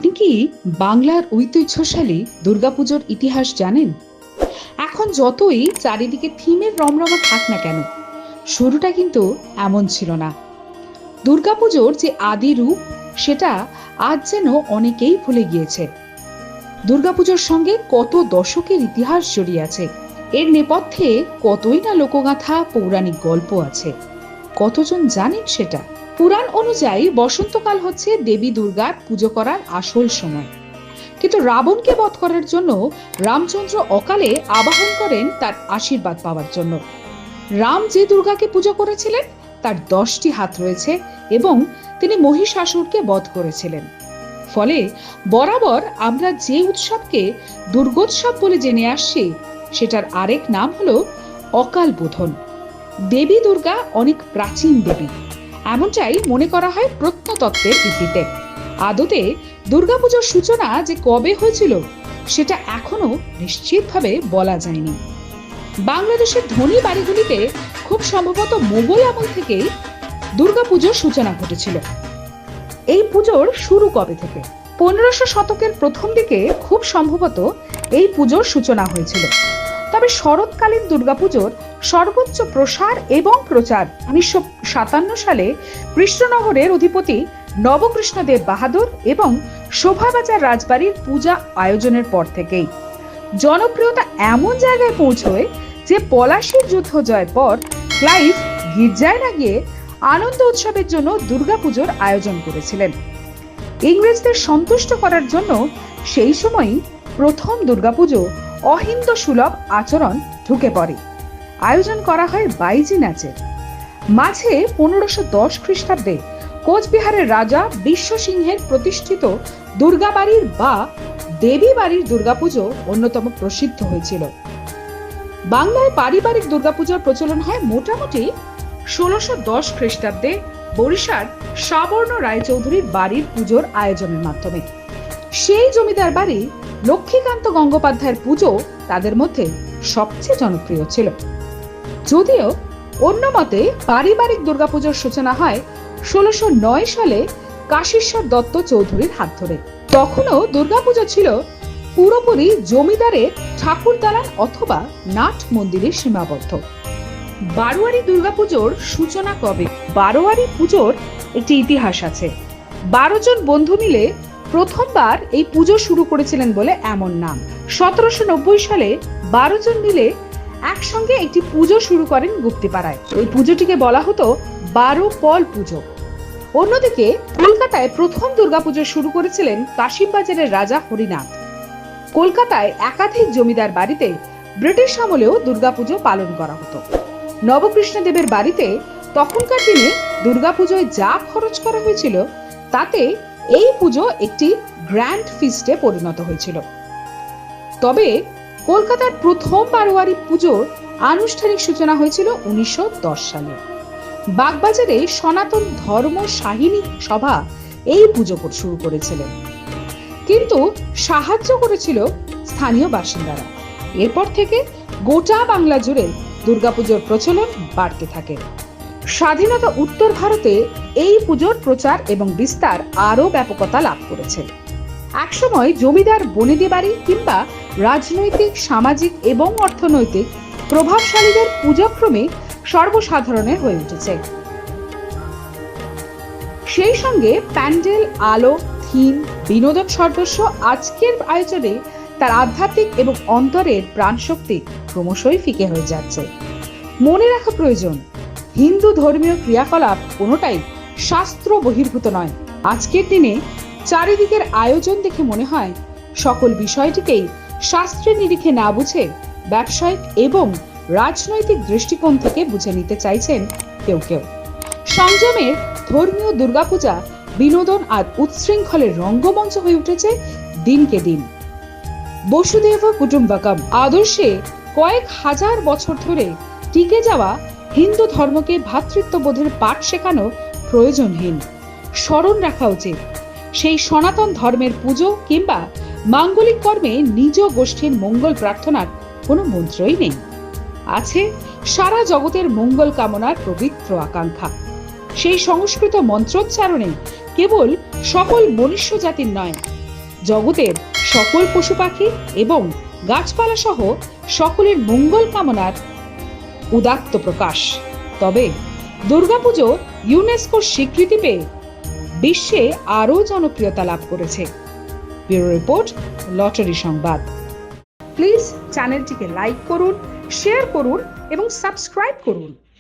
আপনি কি বাংলার ঐতিহ্যশালী দুর্গাপুজোর ইতিহাস জানেন? এখন যতই চারিদিকে থিমের রমরমা থাক না কেন, শুরুটা কিন্তু এমন ছিল না। দুর্গাপুজোর যে আদি রূপ, সেটা আজ যেন অনেকেই ভুলে গিয়েছে। দুর্গাপুজোর সঙ্গে কত দশকের ইতিহাস জড়িয়ে আছে। এর নেপথ্যে কতই না লোকগাথা, পৌরাণিক গল্প আছে। কতজন জানেন সেটা? পুরাণ অনুযায়ী বসন্তকাল হচ্ছে দেবী দুর্গার পুজো করার আসল সময়। কিন্তু রাবণকে বধ করার জন্য রামচন্দ্র অকালে আবাহন করেন তার আশীর্বাদ পাওয়ার জন্য। রাম যে দুর্গাকে পুজো করেছিলেন তার 10টি হাত রয়েছে এবং তিনি মহিষাসুরকে বধ করেছিলেন। ফলে বরাবর আমরা যে উৎসবকে দুর্গোৎসব বলে জেনে আসছি, সেটার আরেক নাম হলো অকাল বোধন। দেবী দুর্গা অনেক প্রাচীন দেবী, এমনটাই মনে করা হয় প্রত্নতত্ত্বের ভিত্তিতে। আদতে দুর্গাপুজোর সূচনা যে কবে হয়েছিল সেটা এখনো নিশ্চিতভাবে বলা যায়নি। বাংলাদেশের ধনী বাড়িগুলিতে খুব সম্ভবত মোগল আমল থেকেই দুর্গাপুজোর সূচনা ঘটেছিল। এই পুজোর শুরু কবে থেকে? 1500 শতকের প্রথম দিকে খুব সম্ভবত এই পুজোর সূচনা হয়েছিল। তবে শরৎকালীন দুর্গাপুজোর সর্বোচ্চ প্রসার এবং প্রচার 1957 সালে কৃষ্ণনগরের অধিপতি নবকৃষ্ণদেব বাহাদুর এবং শোভাবাজার রাজবাড়ির পূজা আয়োজনের পর থেকেই জনপ্রিয়তা এমন জায়গায় পৌঁছয় যে পলাশীর যুদ্ধ জয়ের পর ক্লাইভ গির্জায় না গিয়ে আনন্দ উৎসবের জন্য দুর্গাপুজোর আয়োজন করেছিলেন। ইংরেজদের সন্তুষ্ট করার জন্য সেই সময়ই প্রথম দুর্গাপুজো অহিন্দু সুলভ আচরণ ঢুকে পড়ে। আয়োজন করা হয় বাইজি নাচের। মাঝে 1510 খ্রিস্টাব্দে কোচবিহারের রাজা বিশ্বসিংহের প্রতিষ্ঠিত দুর্গাবাড়ির বা দেবী বাড়ির দুর্গাপুজো অন্যতম প্রসিদ্ধ হয়েছিল। বাংলায় পারিবারিক দুর্গাপূজার প্রচলন হয় মোটামুটি 1610 খ্রিস্টাব্দে বরিশার সাবর্ণ রায়চৌধুরীর বাড়ির পুজোর আয়োজনের মাধ্যমে। সেই জমিদার বাড়ি লক্ষ্মীকান্ত গঙ্গোপাধ্যায়ের পুজো তাদের মধ্যে সবচেয়ে জনপ্রিয় ছিল। যদিও অন্য মতে পারিবারিক দুর্গাপুজোর সূচনা হয় 1609 সালে কাশীশ্বর দত্ত চৌধুরীর হাত ধরে। তখনও দুর্গাপুজো ছিল পুরোপুরি জমিদারের ঠাকুর দালান অথবা নাট মন্দিরে সীমাবদ্ধ। বারোয়ারি দুর্গাপুজোর সূচনা কবে? বারোয়ারি পুজোর একটি ইতিহাস আছে। 12 জন বন্ধু মিলে প্রথমবার এই পুজো শুরু করেছিলেন বলে এমন নাম। 1790 সালে 12 জন মিলে একসঙ্গে একটি পুজো শুরু করেন গুপ্তিপাড়ায়। এই পুজোটিকে বলা হতো 12 পল পুজো। অন্যদিকে কলকাতায় প্রথম দুর্গাপুজো শুরু করেছিলেন কাশিমবাজারের রাজা হরিনাথ। কলকাতায় একাধিক জমিদার বাড়িতে ব্রিটিশ আমলেও দুর্গাপুজো পালন করা হতো। নবকৃষ্ণদেবের বাড়িতে তখনকার দিনে দুর্গাপুজোয় যা খরচ করা হয়েছিল তাতে এই পুজো একটি গ্র্যান্ড ফিস্টে পরিণত হয়েছিল। তবে কলকাতার প্রথম বারোয়ারি পুজোর আনুষ্ঠানিক সূচনা হয়েছিল 1910 সালে। বাগবাজারে সনাতন ধর্ম সাহিনী সভা এই পুজো শুরু করেছিলেন, কিন্তু সাহায্য করেছিল স্থানীয় বাসিন্দারা। এরপর থেকে গোটা বাংলা জুড়ে দুর্গাপুজোর প্রচলন বাড়তে থাকে। স্বাধীনতা উত্তর ভারতে এই পুজোর প্রচার এবং বিস্তার আরো ব্যাপকতা লাভ করেছে। একসময় জমিদার বনেদি বাড়ি কিংবা রাজনৈতিক, সামাজিক এবং অর্থনৈতিক প্রভাবশালীদের পুজোক্রমে সর্বসাধারণের হয়ে উঠেছে। সেই সঙ্গে প্যান্ডেল, আলো, থিম, বিনোদন সর্বস্ব আজকের আয়োজনে তার আধ্যাত্মিক এবং অন্তরের প্রাণশক্তি ক্রমশই ফিকে হয়ে যাচ্ছে। মনে রাখা প্রয়োজন, হিন্দু ধর্মীয় ক্রিয়াকলাপ কোনোটাই শাস্ত্র বহির্ভূত নয়। আজকের দিনে চারিদিকের আয়োজন দেখে মনে হয় সকল বিষয়টিকেই শাস্ত্রের নিরিখে না বুঝে ব্যবসায়িক এবং রাজনৈতিক দৃষ্টিকোণ থেকে বুঝে নিতে চাইছেন কেউ কেউ। সংযমের ধর্মীয় দুর্গাপূজা বিনোদন আর উচ্ছৃঙ্খলের রঙ্গমঞ্চ হয়ে উঠেছে দিনকে দিন। বসুদেব কুটুম্বকম আদর্শে কয়েক হাজার বছর ধরে টিকে যাওয়া হিন্দু ধর্মকে ভ্রাতৃত্ববোধের পাঠ শেখানো প্রয়োজনহীন। স্মরণ রাখা উচিত, সেই সনাতন ধর্মের পুজো কিংবা মাঙ্গলিক কর্মে নিজ গোষ্ঠীর মঙ্গল প্রার্থনার কোনো মন্ত্রই নেই। আছে সারা জগতের মঙ্গল কামনার পবিত্র আকাঙ্ক্ষা। সেই সংস্কৃত মন্ত্রোচ্চারণে কেবল সকল মনুষ্য জাতির নয়, জগতের সকল পশু পাখি এবং গাছপালা সহ সকলের মঙ্গল কামনার উদাত্ত প্রকাশ। তবে দুর্গাপুজো ইউনেস্কোর স্বীকৃতি পেয়ে বিশ্বে আরও জনপ্রিয়তা লাভ করেছে। ব্যুরো রিপোর্ট, লটারি সংবাদ। প্লিজ চ্যানেলটিকে লাইক করুন, শেয়ার করুন এবং সাবস্ক্রাইব করুন।